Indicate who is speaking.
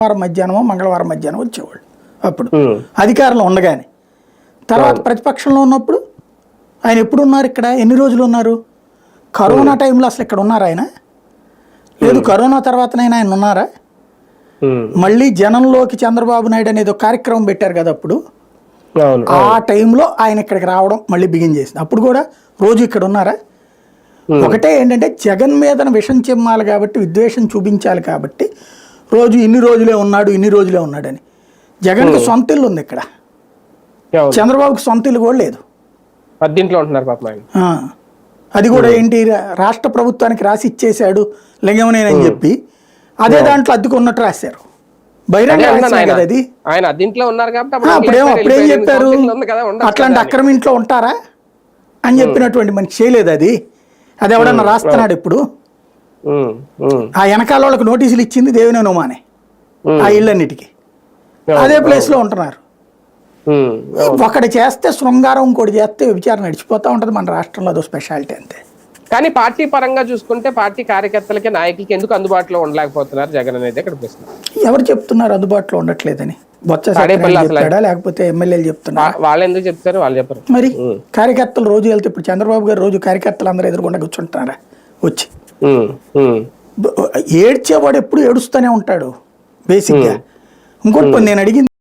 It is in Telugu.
Speaker 1: వారం మధ్యాహ్నమో మంగళవారం మధ్యాహ్నం వచ్చేవాళ్ళు అప్పుడు అధికారంలో ఉండగానే. తర్వాత ప్రతిపక్షంలో ఉన్నప్పుడు ఆయన ఎప్పుడు ఉన్నారు ఇక్కడ, ఎన్ని రోజులు ఉన్నారు? కరోనా టైంలో అసలు ఇక్కడ ఉన్నారు ఆయన? లేదు. కరోనా తర్వాతనైనా ఆయన ఉన్నారా? మళ్ళీ జనంలోకి చంద్రబాబు నాయుడు అనేది ఒక కార్యక్రమం పెట్టారు కదా అప్పుడు, ఆ టైంలో ఆయన ఇక్కడికి రావడం మళ్ళీ బిగిన్ చేసింది. అప్పుడు కూడా రోజు ఇక్కడ ఉన్నారా? ఒకటే ఏంటంటే జగన్ మీద విషం చెమ్మాలి కాబట్టి, విద్వేషం చూపించాలి కాబట్టి రోజు ఇన్ని రోజులే ఉన్నాడని. జగన్కి సొంత ఇల్లు ఉంది ఇక్కడ, చంద్రబాబుకి సొంత ఇల్లు కూడా లేదు. అది కూడా ఏంటి, రాష్ట్ర ప్రభుత్వానికి రాసి ఇచ్చేశాడు లింగమనేనని చెప్పి అదే దాంట్లో అద్దెకు ఉన్నట్టు రాశారు. బహిరంగ కదా అది. అప్పుడేం చెప్పారు, అట్లాంటి అక్రమ ఇంట్లో ఉంటారా అని చెప్పినటువంటి మనకి చేయలేదు. అది ఎవడన్నా రాస్తున్నాడు ఇప్పుడు? ఆ వెనకాల వాళ్ళకి నోటీసులు ఇచ్చింది దేవినేని ఉమానే, ఆ ఇళ్ళన్నిటికీ అదే ప్లేస్ లో ఉంటున్నారు. ఒకటి చేస్తే శృంగారం, ఇంకోటి చేస్తే విచారణ నడిచిపోతా ఉంటది మన రాష్ట్రంలో. అదో స్పెషాలిటీ అంతే.
Speaker 2: కానీ పార్టీ పరంగా చూసుకుంటే పార్టీ కార్యకర్తలకి, నాయకులకి ఎందుకు అందుబాటులో ఉండలేకపోతున్నారు జగన్ అనేది ఇక్కడ ప్రశ్న.
Speaker 1: ఎవరు చెప్తున్నారు అందుబాటులో ఉండట్లేదని? బొత్స చెప్పాడా లేకపోతే ఎమ్మెల్యేలు చెప్తున్నారు?
Speaker 2: వాళ్ళు ఎందుకు చెప్తారు? వాళ్ళు చెప్పరు.
Speaker 1: మరి కార్యకర్తలు రోజు వెళ్తే, ఇప్పుడు చంద్రబాబు గారు రోజు కార్యకర్తలు అందరూ ఎదురుకుండా కూర్చుంటున్నారా? వచ్చి ఏడ్చేవాడు ఎప్పుడు ఏడుస్తూనే ఉంటాడు బేసిక్గా. ఇంకోటి నేను అడిగింది